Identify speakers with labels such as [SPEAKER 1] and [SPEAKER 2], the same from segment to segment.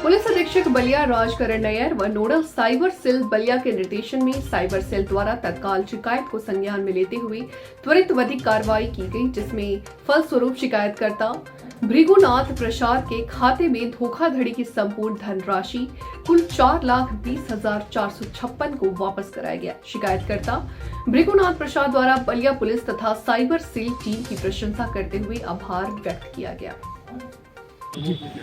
[SPEAKER 1] Police अधीक्षक बलिया राजकरण नैयर व nodal cyber cell Ballia के निर्देशन में साइबर सेल द्वारा तत्काल शिकायत को संज्ञान में लेते हुए त्वरित विधिक कार्रवाई की गई, जिसमें फलस्वरूप शिकायतकर्ता भृगुनाथ प्रसाद के खाते में धोखाधड़ी की संपूर्ण धनराशि कुल 4,20,456 को वापस कराया गया। शिकायतकर्ता भृगुनाथ प्रसाद द्वारा बलिया पुलिस तथा साइबर सेल टीम की प्रशंसा करते हुए आभार व्यक्त किया गया।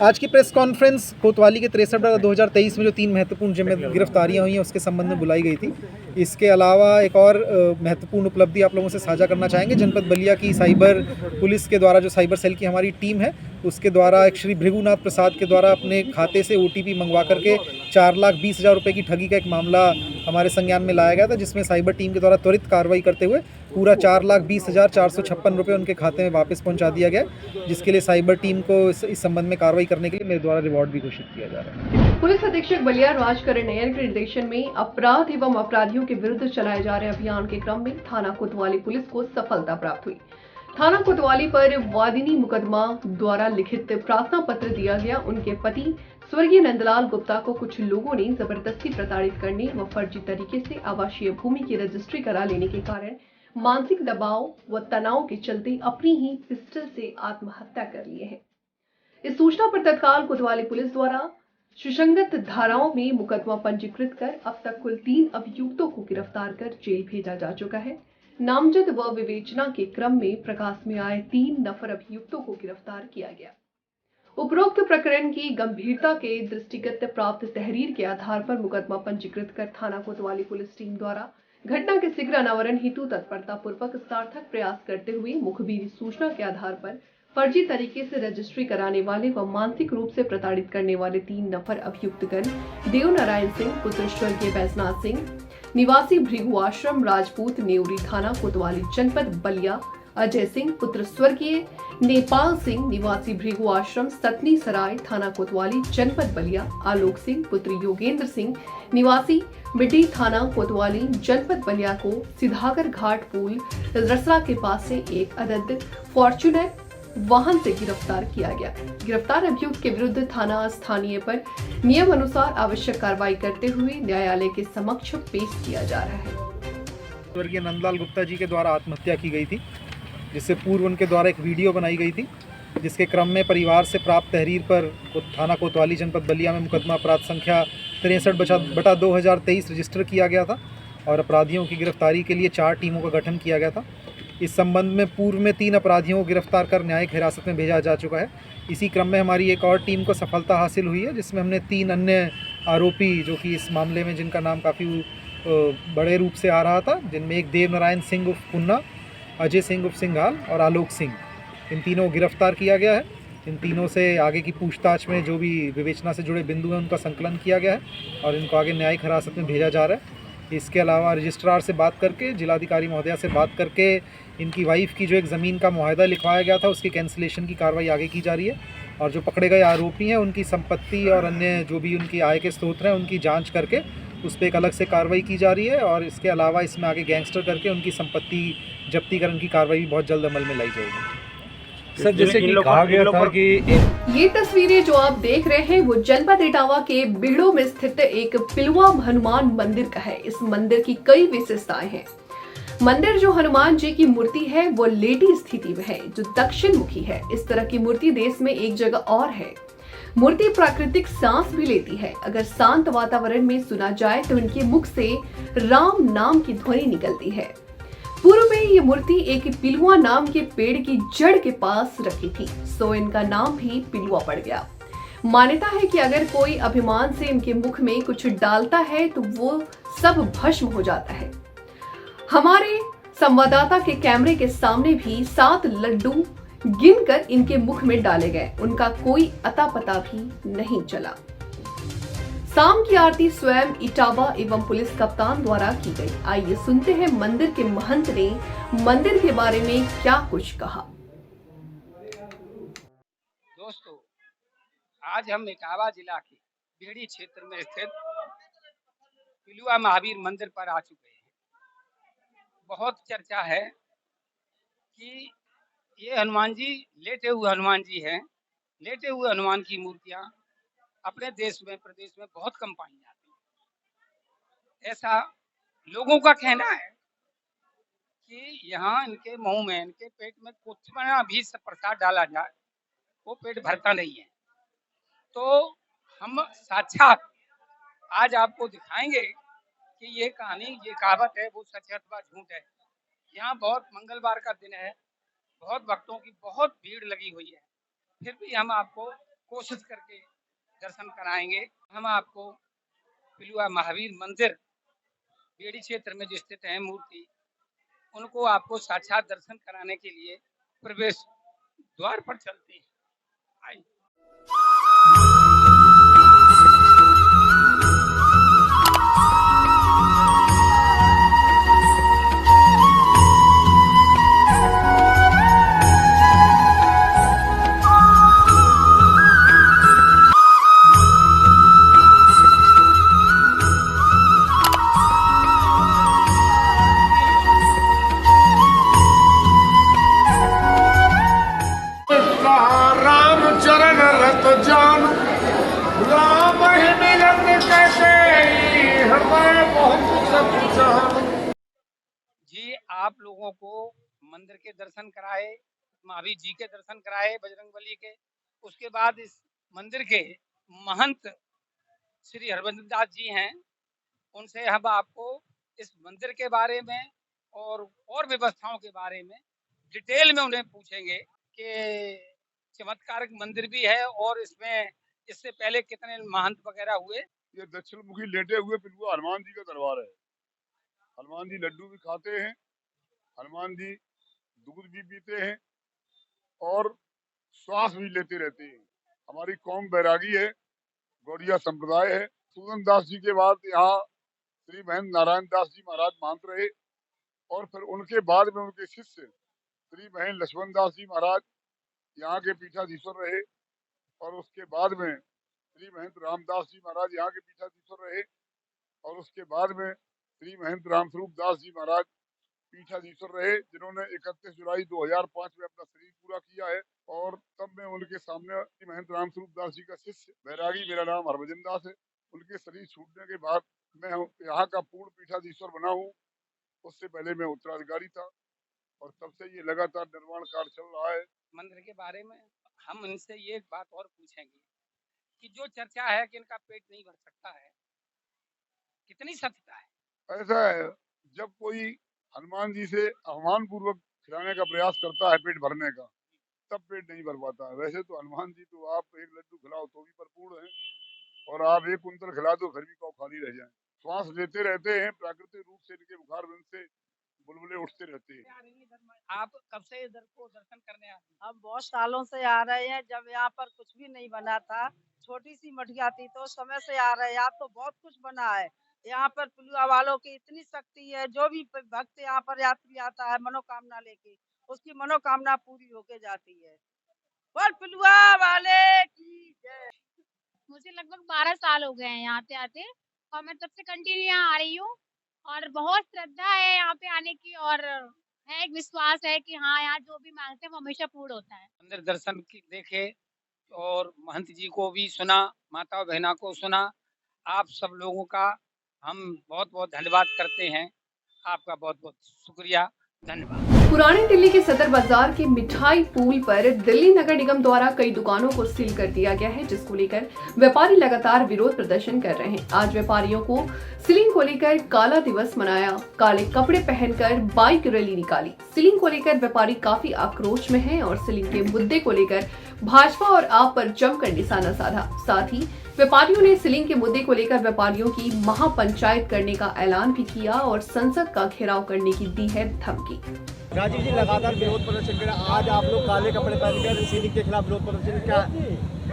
[SPEAKER 2] आज की प्रेस कॉन्फ्रेंस कोतवाली के 63/2023 में जो 3 महत्वपूर्ण गिरफ्तारियां हुई हैं उसके संबंध में बुलाई गई थी। इसके अलावा एक और महत्वपूर्ण उपलब्धि आप लोगों से साझा करना चाहेंगे। जनपद बलिया की साइबर पुलिस के द्वारा जो साइबर सेल की हमारी टीम है उसके द्वारा एक श्री भृगुनाथ प्रसाद के द्वारा अपने खाते से OTP मंगवा करके 4,20,000 रुपये की ठगी का एक मामला हमारे संज्ञान में लाया गया था, जिसमें साइबर टीम के द्वारा त्वरित कार्रवाई करते हुए पूरा 4,20,456 रुपये उनके खाते में वापस पहुंचा दिया गया, जिसके लिए साइबर टीम को इस संबंध में कार्रवाई करने के लिए मेरे द्वारा रिवॉर्ड भी घोषित किया जा रहा है।
[SPEAKER 1] पुलिस अधीक्षक बलिया राजकरण नैयर के निर्देशन में अपराध एवं अपराधियों के विरुद्ध चलाए जा रहे अभियान के क्रम में थाना कोतवाली पुलिस को सफलता प्राप्त हुई। थाना कोतवाली पर वादिनी मुकदमा द्वारा लिखित प्रार्थना पत्र दिया गया। उनके पति स्वर्गीय नंदलाल गुप्ता को कुछ लोगों ने जबरदस्ती प्रताड़ित करने व फर्जी तरीके से आवासीय भूमि की रजिस्ट्री करा लेने के कारण मानसिक दबाव व तनाव के चलते अपनी ही पिस्टल से आत्महत्या कर लिए हैं। इस सूचना पर तत्काल कोतवाली पुलिस द्वारा सुसंगत धाराओं में मुकदमा पंजीकृत कर अब तक कुल 3 अभियुक्तों को गिरफ्तार कर जेल भेजा जा चुका है। नामजद व विवेचना के क्रम में प्रकाश में आए 3 नफर अभियुक्तों को गिरफ्तार किया गया। उपरोक्त प्रकरण की गंभीरता के दृष्टिगत प्राप्त तहरीर के आधार पर मुकदमा पंजीकृत कर थाना कोतवाली पुलिस टीम द्वारा घटना के शीघ्र अनावरण हेतु तत्परता पूर्वक सार्थक प्रयास करते हुए मुखबिर सूचना के आधार पर फर्जी तरीके से रजिस्ट्री कराने वाले व मानसिक रूप से प्रताड़ित करने वाले 3 नफर अभियुक्तगण देव नारायण सिंह पुत्र स्वर्गीय बैजनाथ सिंह निवासी भृगु आश्रम राजपूत नेवरी थाना कोतवाली जनपद बलिया, अजय सिंह पुत्र स्वर्गीय नेपाल सिंह निवासी भृगु आश्रम सतनी सराय थाना कोतवाली जनपद बलिया, आलोक सिंह पुत्र योगेंद्र सिंह निवासी बिटी थाना कोतवाली जनपद बलिया को सिधागर घाट पुल रसला के पास से एक अदद फॉर्च्यूनर वाहन से गिरफ्तार किया गया। गिरफ्तार अभियुक्त के विरुद्ध थाना स्थानीय पर नियम अनुसार आवश्यक कार्रवाई करते हुए न्यायालय के समक्ष पेश किया जा रहा है।
[SPEAKER 2] स्वर्गीय नंदलाल गुप्ता जी के द्वारा आत्महत्या की गई थी, जिससे पूर्व उनके द्वारा एक वीडियो बनाई गई थी, जिसके क्रम में परिवार से प्राप्त तहरीर पर थाना कोतवाली जनपद बलिया में मुकदमा अपराध संख्या 63/2023 रजिस्टर किया गया था और अपराधियों की गिरफ्तारी के लिए 4 टीमों का गठन किया गया था। इस संबंध में पूर्व में 3 अपराधियों को गिरफ्तार कर न्यायिक हिरासत में भेजा जा चुका है। इसी क्रम में हमारी एक और टीम को सफलता हासिल हुई है, जिसमें हमने 3 अन्य आरोपी जो कि इस मामले में जिनका नाम काफ़ी बड़े रूप से आ रहा था, जिनमें एक देव नारायण सिंह उर्फ पुन्ना, अजय सिंह उर्फ सिंघाल और आलोक सिंह, इन तीनों को गिरफ्तार किया गया है। इन तीनों से आगे की पूछताछ में जो भी विवेचना से जुड़े बिंदु हैं उनका संकलन किया गया है और इनको आगे न्यायिक हिरासत में भेजा जा रहा है। इसके अलावा रजिस्ट्रार से बात करके, जिलाधिकारी महोदया से बात करके इनकी वाइफ की जो एक ज़मीन का मुआहदा लिखवाया गया था उसकी कैंसिलेशन की कार्रवाई आगे की जा रही है और जो पकड़े गए आरोपी हैं उनकी संपत्ति और अन्य जो भी उनकी आय के स्रोत हैं उनकी जांच करके उस पर एक अलग से कार्रवाई की जा रही है और इसके अलावा इसमें आगे गैंगस्टर करके उनकी संपत्ति जब्तीकरण की कार्रवाई भी बहुत जल्द अमल में लाई जाएगी।
[SPEAKER 3] सर, जैसे कि कहा गया था कि
[SPEAKER 1] ये तस्वीरें जो आप देख रहे हैं वो जनपद इटावा के बिड़ो में स्थित एक पिलुआ हनुमान मंदिर का है। इस मंदिर की कई विशेषताएं हैं। मंदिर जो हनुमान जी की मूर्ति है वो लेटी स्थिति में है, जो दक्षिण मुखी है। इस तरह की मूर्ति देश में एक जगह और है। मूर्ति प्राकृतिक सांस भी लेती है। अगर शांत वातावरण में सुना जाए तो इनके मुख से राम नाम की ध्वनि निकलती है। पूर्व में ये मूर्ति एक पिलुआ नाम के पेड़ की जड़ के पास रखी थी, सो इनका नाम भी पिलुआ पड़ गया। मान्यता है कि अगर कोई अभिमान से इनके मुख में कुछ डालता है तो वो सब भस्म हो जाता है। हमारे संवाददाता के कैमरे के सामने भी 7 लड्डू गिनकर इनके मुख में डाले गए। उनका कोई अता पता भी नहीं चला। शाम की आरती स्वयं इटावा एवं पुलिस कप्तान द्वारा की गई। आइए सुनते हैं मंदिर के महंत ने मंदिर के बारे में क्या कुछ कहा।
[SPEAKER 3] दोस्तों, आज हम इटावा जिला के बेड़ी क्षेत्र में स्थित पिलुआ महावीर मंदिर पर आ चुके हैं। बहुत चर्चा है कि ये हनुमान जी लेटे हुए हनुमान जी हैं। लेटे हुए हनुमान की मूर्तियां अपने देश में प्रदेश में बहुत कम पाई जाती हैं। ऐसा लोगों का कहना है कि यहाँ इनके मुंह में, इनके पेट में कुछ भी प्रसाद डाला जाए वो पेट भरता नहीं है। तो हम साक्षात आज आपको दिखाएंगे कि ये कहानी, ये कहावत है वो सच है अथवा झूठ है। यहाँ बहुत मंगलवार का दिन है, बहुत भक्तों की बहुत भीड़ लगी हुई है, फिर भी हम आपको कोशिश करके दर्शन कराएंगे। हम आपको पिलुआ महावीर मंदिर बेड़ी क्षेत्र में जो स्थित है मूर्ति, उनको आपको साक्षात दर्शन कराने के लिए प्रवेश द्वार पर चलते हैं। आइए।
[SPEAKER 4] रामचरण रत जान राम ही मिलन कैसे हृदय बहुत सकुचान।
[SPEAKER 3] जी, आप लोगों को मंदिर के दर्शन कराए, महावीर जी के दर्शन कराए, बजरंगबली के। उसके बाद इस मंदिर के महंत श्री हरबंस दास जी हैं, उनसे हम आपको इस मंदिर के बारे में और व्यवस्थाओं के बारे में डिटेल में उन्हें पूछेंगे कि चमत्कारिक मंदिर भी है और इसमें इससे पहले कितने महंत वगैरह हुए।
[SPEAKER 4] ये दक्षिण मुखी लेटे हुए पिलुआ हनुमान जी का दरबार है। हनुमान जी लड्डू भी खाते हैं, हनुमान जी दूध भी पीते हैं और श्वास भी लेते रहते हैं। हमारी कौम बैरागी है, गौड़िया संप्रदाय है। सूदन दास जी के बाद यहाँ श्री महेंद्र नारायण दास जी महाराज महंत रहे और फिर उनके बाद में उनके शिष्य श्री महेंद्र लक्ष्मण दास जी महाराज यहाँ के पीठाधीश्वर रहे और उसके बाद में श्री महेंद्र रामदास जी महाराज यहाँ के पीठाधीश्वर रहे और उसके बाद में श्री महेंद्र रामस्वरूप दास जी महाराज पीठाधीश्वर रहे, जिन्होंने 31 जुलाई 2005 में अपना शरीर पूरा किया है। और तब मैं उनके सामने श्री महेंद्र रामस्वरूप दास जी का शिष्य बैरागी, मेरा नाम हरभजन दास है। उनके शरीर छूटने के बाद मैं यहाँ का पूर्ण पीठाधीश्वर बना हूँ। उससे पहले मैं उत्तराधिकारी था और तब से ये लगातार निर्माण कार्य चल रहा है।
[SPEAKER 3] मंदिर के बारे में हम इनसे ये एक बात और पूछेंगे कि जो चर्चा है कि इनका पेट नहीं भर सकता है, कितनी सत्यता है?
[SPEAKER 4] ऐसा है, जब कोई हनुमान जी से अपमान पूर्वक खिलाने का प्रयास करता है पेट भरने का, तब पेट नहीं भर पाता है। वैसे तो हनुमान जी तो आप एक लड्डू खिलाओ तो भी भरपूर है और आप एक कुंतल खिला दो फिर भी कौ खाली रह जाए। श्वास लेते रहते हैं, प्राकृतिक रूप से इनके बुखार बंद से बुलबुले उठते रहते हैं।
[SPEAKER 3] आप कब से इधर को दर्शन करने आते हैं?
[SPEAKER 5] हम बहुत सालों से आ रहे हैं। जब यहाँ पर कुछ भी नहीं बना था, छोटी सी मठिया थी, तो उस समय से आ रहे हैं। अब तो बहुत कुछ बना है। यहाँ पर पिलुआ वालों की इतनी शक्ति है, जो भी भक्त यहाँ पर यात्री आता है मनोकामना लेके, उसकी मनोकामना पूरी होके जाती है। बोल पिलुआ वाले की जय।
[SPEAKER 6] मुझे लगभग 12 साल हो गए हैं यहाँ पे आते और मैं तब से कंटिन्यू यहाँ आ रही हूँ और बहुत श्रद्धा है यहाँ पे आने की और है एक विश्वास है कि हाँ यहाँ जो भी मांगते हैं वो हमेशा पूर्ण होता है।
[SPEAKER 3] मंदिर दर्शन देखे और महंत जी को भी सुना, माता बहना को सुना। आप सब लोगों का हम बहुत बहुत धन्यवाद करते हैं। आपका बहुत बहुत शुक्रिया, धन्यवाद।
[SPEAKER 1] पुरानी दिल्ली के सदर बाजार के मिठाई पुल पर दिल्ली नगर निगम द्वारा कई दुकानों को सील कर दिया गया है, जिसको लेकर व्यापारी लगातार विरोध प्रदर्शन कर रहे हैं। आज व्यापारियों को सीलिंग को लेकर काला दिवस मनाया, काले कपड़े पहनकर बाइक रैली निकाली। सीलिंग को लेकर व्यापारी काफी आक्रोश में हैं और सीलिंग के मुद्दे को लेकर भाजपा और आप पर जमकर निशाना साधा। साथ ही व्यापारियों ने सीलिंग के मुद्दे को लेकर व्यापारियों की महापंचायत करने का ऐलान भी किया और संसद का घेराव करने की दी है धमकी।
[SPEAKER 7] राजीव जी, लगातार विरोध प्रदर्शन कर रहे हैं। आज आप लोग काले कपड़े पहन कर सीलिंग के खिलाफ विरोध प्रदर्शन, क्या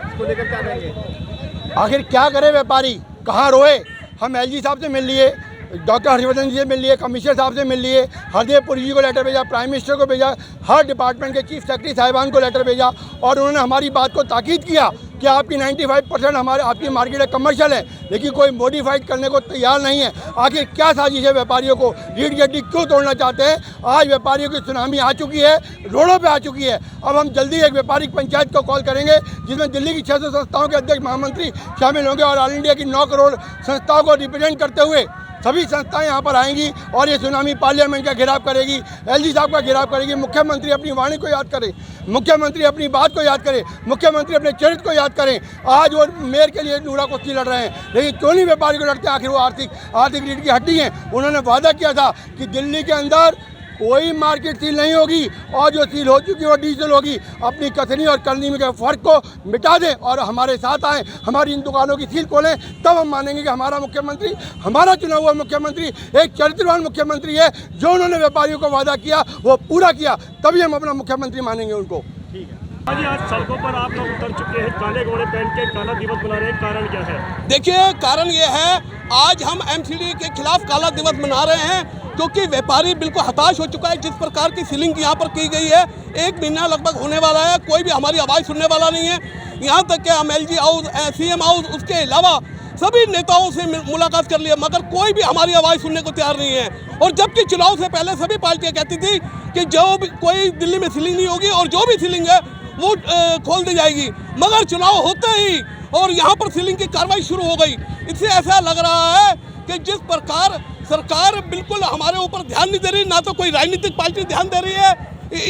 [SPEAKER 7] इसको लेकर क्या कहेंगे?
[SPEAKER 8] आखिर क्या करे व्यापारी, कहाँ रोए? हम एलजी साहब से मिल लिए, डॉक्टर हर्षवर्धन जी से मिल लिए, कमिश्नर साहब से मिल लिए, हरदेव पुरी जी को लेटर भेजा, प्राइम मिनिस्टर को भेजा, हर डिपार्टमेंट के चीफ सेक्रेटरी साहिबान को लेटर भेजा और उन्होंने हमारी बात को ताकीद किया कि आपकी 95% हमारे आपकी मार्केट है कमर्शियल है, लेकिन कोई मॉडिफाइड करने को तैयार नहीं है। आखिर क्या साजिश है? व्यापारियों को रीढ़ की हड्डी क्यों तोड़ना चाहते हैं? आज व्यापारियों की सुनामी आ चुकी है, रोडों पे आ चुकी है। अब हम जल्दी एक व्यापारिक पंचायत को कॉल करेंगे जिसमें दिल्ली की 600 संस्थाओं के अध्यक्ष महामंत्री शामिल होंगे और ऑल इंडिया की 9 करोड़ संस्थाओं को रिप्रेजेंट करते हुए सभी संस्थाएं यहाँ पर आएंगी और ये सुनामी पार्लियामेंट का घेराव करेगी, एलजी साहब का घेराव करेगी। मुख्यमंत्री अपनी वाणी को याद करें, मुख्यमंत्री अपनी बात को याद करें, मुख्यमंत्री अपने चरित्र को याद करें। आज वो मेयर के लिए नूरा कुश्ती लड़ रहे हैं, लेकिन क्यों नहीं व्यापारी को लड़ते? आखिर वो आर्थिक रीढ़ की हड्डी हैं। उन्होंने वादा किया था कि दिल्ली के अंदर कोई मार्केट सील नहीं होगी और जो सील हो चुकी है वो डीजल होगी। अपनी कथनी और करनी में के फर्क को मिटा दें और हमारे साथ आएँ, हमारी इन दुकानों की सील खोलें, तब हम मानेंगे कि हमारा मुख्यमंत्री, हमारा चुना हुआ मुख्यमंत्री एक चरित्रवान मुख्यमंत्री है। जो उन्होंने व्यापारियों को वादा किया वो पूरा किया, तभी हम अपना मुख्यमंत्री मानेंगे उनको।
[SPEAKER 7] ठीक है। आज सड़कों पर आप लोग उतर चुके हैं, काले घोड़े पहन के काला दिवस मना रहे हैं, कारण क्या है?
[SPEAKER 9] देखिए, कारण ये है, आज हम एमसीडी के खिलाफ काला दिवस मना रहे हैं क्योंकि व्यापारी बिल्कुल हताश हो चुका है। जिस प्रकार की सीलिंग यहाँ पर की गई है, 1 महीना लगभग होने वाला है, कोई भी हमारी आवाज़ सुनने वाला नहीं है। यहाँ तक कि हम एलजी हाउस, सीएम हाउस, उसके अलावा सभी नेताओं से मुलाकात कर लिया, मगर कोई भी हमारी आवाज़ सुनने को तैयार नहीं है। और जबकि चुनाव से पहले सभी पार्टियाँ कहती थी कि जो भी कोई दिल्ली में सीलिंग नहीं होगी और जो भी सीलिंग है वो खोल दी जाएगी, मगर चुनाव होते ही और यहाँ पर सीलिंग की कार्रवाई शुरू हो गई। इससे ऐसा लग रहा है कि जिस प्रकार सरकार बिल्कुल हमारे ऊपर ध्यान नहीं दे रही, ना तो कोई राजनीतिक पार्टी ध्यान दे रही है,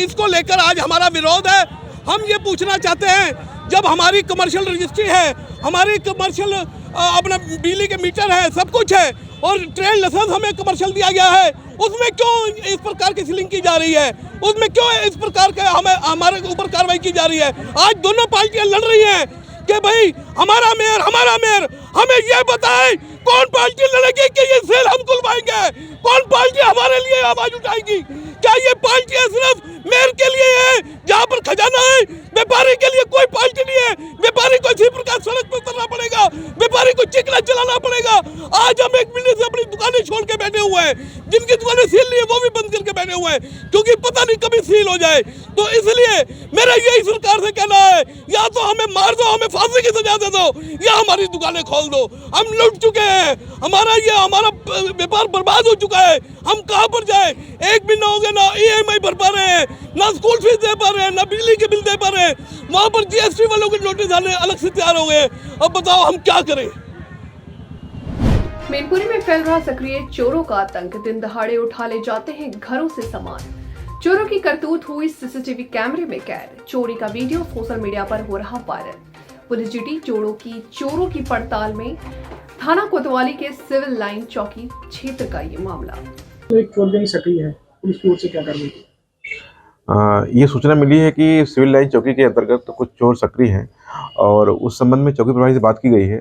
[SPEAKER 9] इसको लेकर आज हमारा विरोध है। हम ये पूछना चाहते हैं, जब हमारी कमर्शियल रजिस्ट्री है, हमारी कमर्शियल अपना बिजली के मीटर है, सब कुछ है और ट्रेड लाइसेंस हमें कमर्शियल दिया गया है, उसमें क्यों इस प्रकार की सीलिंग की जा रही है? उसमें क्यों इस प्रकार के हमारे ऊपर कार्रवाई की जा रही है? आज दोनों पार्टियां लड़ रही हैं कि भाई हमारा मेयर हमें ये बताए कौन पार्टी लड़ेगी कि ये सेल हम खुलवाएंगे, कौन पार्टी हमारे लिए आवाज उठाएगी? क्या ये पार्टी सिर्फ मेयर के लिए है जहाँ पर खजाना है? व्यापारी के लिए कोई पार्टी नहीं है। व्यापारी को इसी प्रकार सड़क पर उतरना पड़ेगा, व्यापारी को चिकना चलाना पड़ेगा। आज हम 1 महीने से अपनी दुकानें छोड़ के बैठे हुए हैं, जिनकी दुकानें सील नहीं है वो भी बंद करके बैठे हुए हैं क्योंकि पता नहीं कभी सील हो जाए। तो इसलिए मेरा यही सरकार से कहना है, या तो हमें मार दो, हमें फांसी की सजा दे दो, या हमारी दुकानें खोल दो। हम लुट चुके हैं, हमारा व्यापार बर्बाद हो चुका है। हम कहाँ पर जाए? 1 महीना हो गया, ना EMI भर पा रहे हैं, ना स्कूल फीस दे पा रहे हैं, ना बिजली के बिल दे पा रहे हैं। वहाँ पर GST वालों के नोटिस आने अलग से तैयार हो गए। अब बताओ हम क्या करें?
[SPEAKER 1] मैनपुरी में फैल रहा सक्रिय चोरों का आतंक, दिन दहाड़े उठा ले जाते हैं घरों से सामान। चोरों की करतूत हुई सीसीटीवी कैमरे में कैद, चोरी का वीडियो सोशल मीडिया पर हो रहा वायरल। पुलिस जुटी चोरों की पड़ताल में। थाना कोतवाली के सिविल लाइन चौकी क्षेत्र का ये मामला।
[SPEAKER 7] तो एक चोर गैंग सक्रिय है, पुलिस की ओर से क्या कार्रवाई?
[SPEAKER 10] ये सूचना मिली है कि सिविल लाइन चौकी के अंतर्गत कुछ चोर सक्रिय हैं और उस संबंध में चौकी प्रभारी से बात की गई है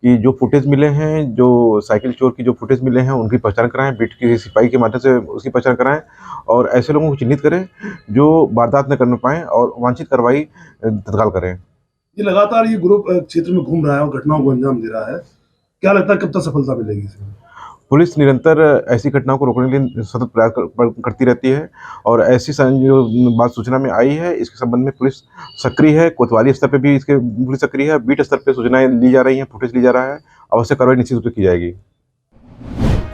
[SPEAKER 10] कि जो फुटेज मिले हैं, जो साइकिल चोर की जो फुटेज मिले हैं उनकी पहचान कराएं, बीट की सिपाही के माध्यम से उसकी पहचान कराएं और ऐसे लोगों को चिन्हित करें जो वारदात न करने पाएँ और वांछित कार्रवाई तत्काल करें।
[SPEAKER 11] ये लगातार ये ग्रुप क्षेत्र में घूम रहा है और घटनाओं को अंजाम दे रहा है, क्या लगता है कब तक सफलता मिलेगी इसमें?
[SPEAKER 10] पुलिस निरंतर ऐसी घटनाओं को रोकने के लिए सतत प्रयास करती रहती है और ऐसी जो बात सूचना में आई है इसके संबंध में पुलिस सक्रिय है। कोतवाली स्तर पे भी इसके पुलिस सक्रिय है, बीट स्तर पे सूचनाएं ली जा रही हैं, फुटेज ली जा रहा है, आवश्यक कार्रवाई निश्चित रूप से की जाएगी।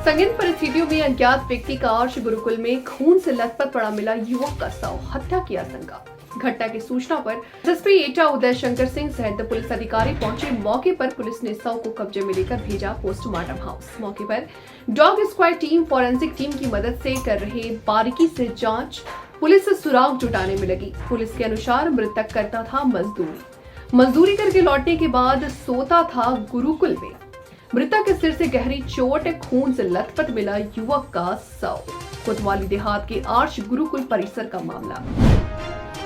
[SPEAKER 1] संगीन परिस्थितियों में अज्ञात व्यक्ति का आर्ष गुरुकुल में खून से लथपथ पड़ा मिला युवक का शव, हत्या की आशंका। घटना की सूचना पर एसपी एटा उदय शंकर सिंह सहित पुलिस अधिकारी पहुंचे। मौके पर पुलिस ने शव को कब्जे में लेकर भेजा पोस्टमार्टम हाउस। मौके पर dog squad team forensic team की मदद से कर रहे बारीकी से जांच। पुलिस से सुराग जुटाने में लगी। पुलिस के अनुसार मृतक करता था मजदूरी करके लौटने के बाद सोता था गुरुकुल में। मृतक के सिर से गहरी चोट, खून से लथपथ मिला युवक का शव। कोतवाली देहात के आर्ष गुरुकुल परिसर का मामला।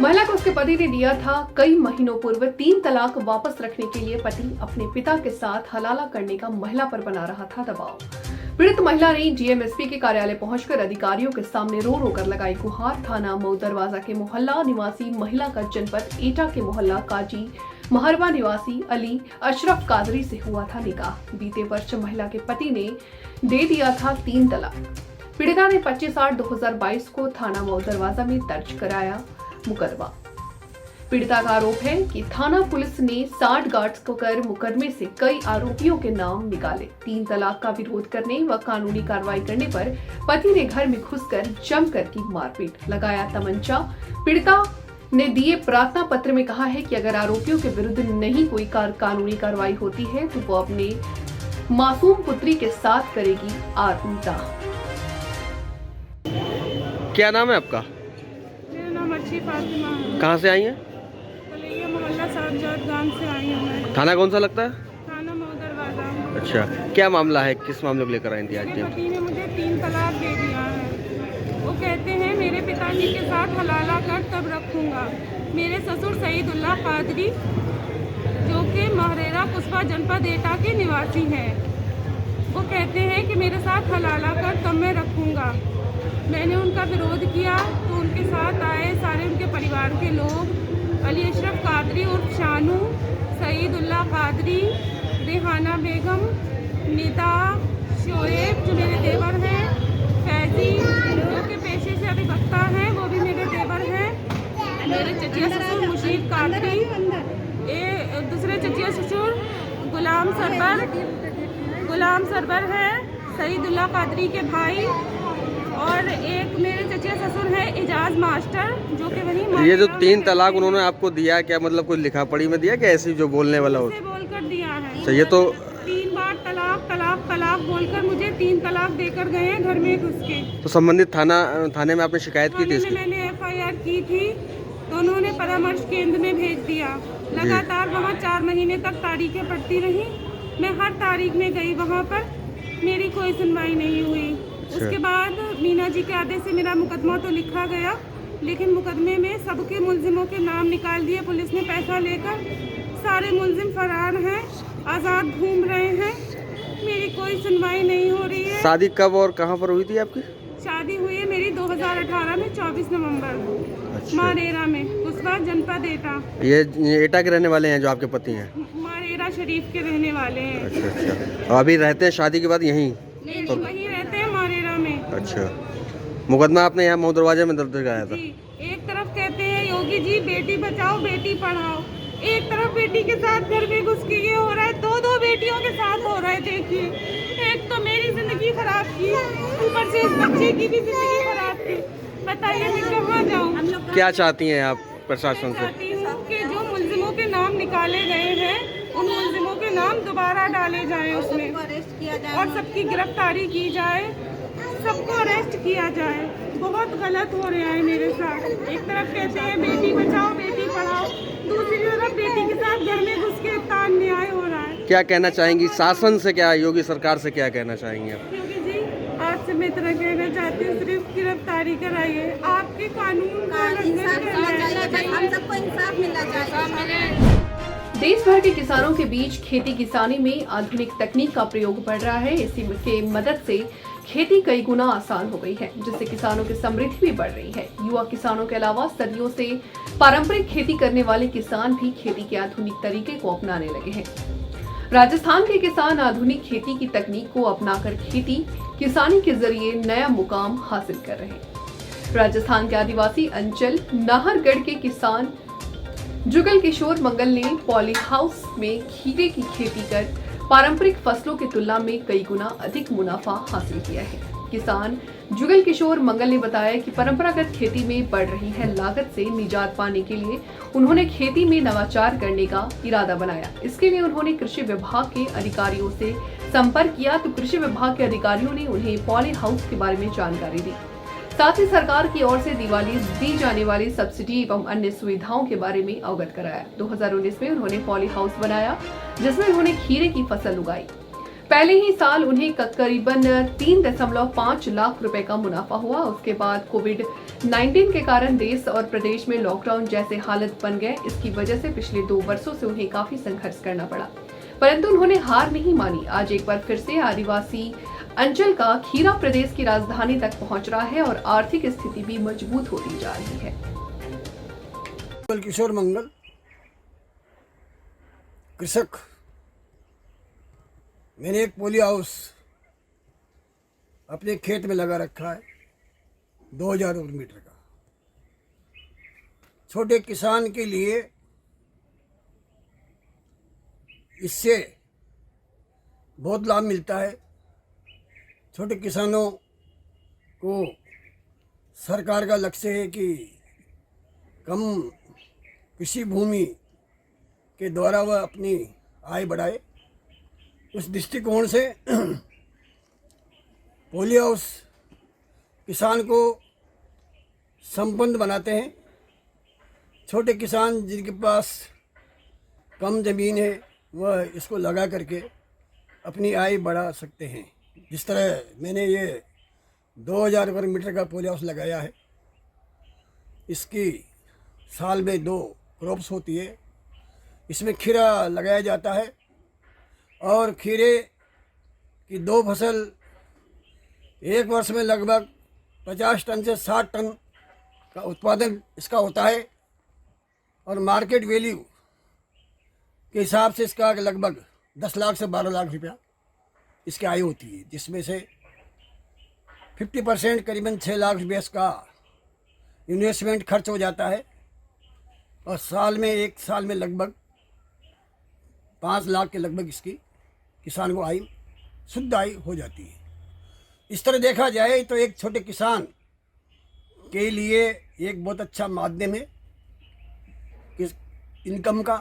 [SPEAKER 1] महिला को उसके पति ने दिया था कई महीनों पूर्व 3 तलाक। वापस रखने के लिए पति अपने पिता के साथ हलाला करने का महिला पर बना रहा था दबाव। पीड़ित महिला ने डीएमएसपी के कार्यालय पहुंचकर अधिकारियों के सामने रो रो कर लगाई गुहार। थाना मऊ दरवाजा के मोहल्ला निवासी महिला का जनपद एटा के मोहल्ला काजी महरवा निवासी अली अशरफ कादरी से हुआ था निकाह। बीते वर्ष महिला के पति ने दे दिया था 3 तलाक। पीड़िता ने 25/8/2022 को थाना मऊ दरवाजा में दर्ज कराया मुकदमा। पीड़िता का आरोप है कि थाना पुलिस ने 60 गार्ड्स को कर मुकदमे से कई आरोपियों के नाम निकाले। 3 तलाक का विरोध करने व कानूनी कार्रवाई करने पर पति ने घर में घुसकर जमकर की मारपीट, लगाया तमंचा। पीड़िता ने दिए प्रार्थना पत्र में कहा है कि अगर आरोपियों के विरुद्ध नहीं कोई कानूनी कार्रवाई होती है तो वो अपने मासूम पुत्री के साथ करेगी आत्मदाह।
[SPEAKER 12] क्या नाम है आपका?
[SPEAKER 13] मेरा नाम अच्छी फातिमा है।
[SPEAKER 12] कहाँ से आई हैं?
[SPEAKER 13] कलैया मोहल्ला साहबजाद गांव से आई हूँ मैं।
[SPEAKER 12] थाना कौन सा लगता है?
[SPEAKER 13] थाना मऊ दरवाजा।
[SPEAKER 12] अच्छा, क्या मामला है? किस मामले को लेकर आई थी आज?
[SPEAKER 13] मेरे पति ने मुझे 3 तलाक दे दिया है। वो कहते हैं मेरे पिताजी के साथ हलाला कर तब रखूंगा। मेरे ससुर सईदुल्लाह कादरी जो कि महरेरा कुस्बा जनपद एटा के निवासी हैं, वो कहते हैं कि मेरे साथ हलाला कर तब मैं रखूंगा। मैंने उनका विरोध किया तो उनके साथ आए सारे उनके परिवार के लोग, अली अशरफ कादरी उर्फ शानू, सईदुल्लाह कादरी, रेहाना बेगम, निदा, शोएब जो मेरे देवर हैं, फैजी जो के पेशे से अधिवक्ता हैं वो भी मेरे देवर हैं, मेरे चचिया ससुर मुशीद कादरी, दूसरे चचिया ससुर गुलाम सरबर है, सईदुल्लाह कादरी के भाई, और एक मेरे चचिया ससुर है इजाज मास्टर जो कि वही।
[SPEAKER 12] ये जो 3 तलाक उन्होंने आपको दिया, क्या मतलब कोई लिखा पढ़ी में दिया, क्या ऐसी जो बोलने वाला हो?
[SPEAKER 13] बोलकर दिया है।
[SPEAKER 12] अच्छा, ये तो
[SPEAKER 13] 3 बार तलाक बोलकर मुझे 3 तलाक देकर गए हैं घर में घुस के।
[SPEAKER 12] तो संबंधित थाने में आपने शिकायत की थी इसकी?
[SPEAKER 13] मैंने FIR की थी तो उन्होंने परामर्श केंद्र में भेज दिया। लगातार वहाँ 4 महीने तक तारीखें पड़ती रही। मैं हर तारीख में गई वहाँ पर, मेरी कोई सुनवाई नहीं हुई। उसके बाद मीना जी के आदेश से मेरा मुकदमा तो लिखा गया, लेकिन मुकदमे में सबके मुलजिमों के नाम निकाल दिए पुलिस ने पैसा लेकर। सारे मुलजिम फरार हैं, आज़ाद घूम रहे हैं, मेरी कोई सुनवाई नहीं हो रही है।
[SPEAKER 12] शादी कब और कहाँ पर हुई थी आपकी?
[SPEAKER 13] शादी हुई है मेरी 2018 में 24 नवंबर।
[SPEAKER 12] अच्छा।
[SPEAKER 13] मारेरा में, कुस्बा जनपद एटा।
[SPEAKER 12] ये एटा के रहने वाले हैं जो आपके पति हैं?
[SPEAKER 13] मारेरा शरीफ के रहने वाले हैं।
[SPEAKER 12] अच्छा। अभी रहते हैं शादी के बाद यहीं?
[SPEAKER 13] नहीं, वहीं रहते हैं मारेरा में।
[SPEAKER 12] अच्छा, मुकदमा आपने यहाँ मऊ दरवाजे में दर्ज कराया था?
[SPEAKER 13] एक तरफ कहते हैं योगी जी बेटी बचाओ बेटी पढ़ाओ, एक तरफ बेटी के साथ घर में घुस के ये हो रहा है, 2 बेटियों के साथ हो रहा है। देखिए, एक तो मेरी जिंदगी खराब की, ऊपर से इस बच्चे की भी जिंदगी खराब की। बताइए मैं कहाँ जाऊँ?
[SPEAKER 12] क्या चाहती हैं आप प्रशासन से?
[SPEAKER 13] चाहती हूँ कि जो मुलजिमों के नाम निकाले गए हैं उन मुलजिमों के नाम दोबारा डाले जाएं उसमें, और सबकी गिरफ्तारी की जाए, सबको अरेस्ट किया जाए। बहुत गलत हो रहा है मेरे साथ। एक तरफ कहते हैं बेटी बचाओ बेटी पढ़ाओ, दूसरी तरफ बेटी के साथ घर में घुस के इतना अन्याय हो रहा है।
[SPEAKER 12] क्या कहना चाहेंगी शासन से, क्या योगी सरकार से क्या कहना चाहेंगी आप?
[SPEAKER 13] योगी जी, आपसे मैं इतना कहना चाहती हूँ, सिर्फ गिरफ्तारी कराइए, आपके कानून का हम सबको इंसाफ मिलना चाहिए।
[SPEAKER 1] देश भर के किसानों के बीच खेती किसानी में आधुनिक तकनीक का प्रयोग बढ़ रहा है। इसी के मदद से खेती कई गुना आसान हो गई है, जिससे किसानों की समृद्धि भी बढ़ रही है। युवा किसानों के अलावा सदियों से पारंपरिक खेती करने वाले किसान भी खेती के आधुनिक तरीके को अपनाने लगे हैं। राजस्थान के किसान आधुनिक खेती की तकनीक को अपनाकर खेती किसानी के जरिए नया मुकाम हासिल कर रहे हैं। राजस्थान के आदिवासी अंचल नाहरगढ़ के किसान जुगल किशोर मंगल ने पॉली हाउस में खीरे की खेती कर पारंपरिक फसलों की तुलना में कई गुना अधिक मुनाफा हासिल किया है। किसान जुगल किशोर मंगल ने बताया कि परंपरागत खेती में बढ़ रही है लागत से निजात पाने के लिए उन्होंने खेती में नवाचार करने का इरादा बनाया। इसके लिए उन्होंने कृषि विभाग के अधिकारियों से संपर्क किया तो कृषि विभाग के अधिकारियों ने उन्हें पॉली हाउस के बारे में जानकारी दी। साथ ही सरकार की ओर से दिवाली दी जाने वाली सब्सिडी एवं अन्य सुविधाओं के बारे में अवगत कराया। 2019 में उन्होंने पॉली हाउस बनाया जिसमें उन्होंने खीरे की फसल उगाई। पहले ही साल उन्हें करीबन 3.5 लाख रुपए का मुनाफा हुआ। उसके बाद कोविड-19 के कारण देश और प्रदेश में लॉकडाउन जैसे हालत बन गए। इसकी वजह से पिछले 2 वर्षों से उन्हें काफी संघर्ष करना पड़ा, परंतु उन्होंने हार नहीं मानी। आज एक बार फिर से आदिवासी अंचल का खीरा प्रदेश की राजधानी तक पहुंच रहा है और आर्थिक स्थिति भी मजबूत होती जा रही है।
[SPEAKER 8] किशोर मंगल, कृषक। मैंने एक पोली हाउस अपने खेत में लगा रखा है 2000 वर्ग मीटर का। छोटे किसान के लिए इससे बहुत लाभ मिलता है। छोटे किसानों को सरकार का लक्ष्य है कि कम कृषि भूमि के द्वारा वह अपनी आय बढ़ाए। उस दृष्टिकोण से पोली हाउस किसान को संपन्न बनाते हैं। छोटे किसान जिनके पास कम ज़मीन है वह इसको लगा करके अपनी आय बढ़ा सकते हैं। जिस तरह मैंने ये 2000 वर्ग मीटर का पोली हाउस लगाया है, इसकी साल में 2 क्रॉप्स होती है। इसमें खीरा लगाया जाता है और खीरे की 2 फसल एक वर्ष में लगभग 50 टन से 60 टन का उत्पादन इसका होता है और मार्केट वैल्यू के हिसाब से इसका लगभग 10 लाख से 12 लाख रुपया इसकी आय होती है, जिसमें से 50% करीबन 6 लाख रुपये इसका इन्वेस्टमेंट खर्च हो जाता है और एक साल में लगभग 5 लाख के लगभग इसकी किसान को आय, शुद्ध आय हो जाती है। इस तरह देखा जाए तो एक छोटे किसान के लिए एक बहुत अच्छा माध्यम है इनकम का।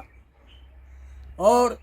[SPEAKER 8] और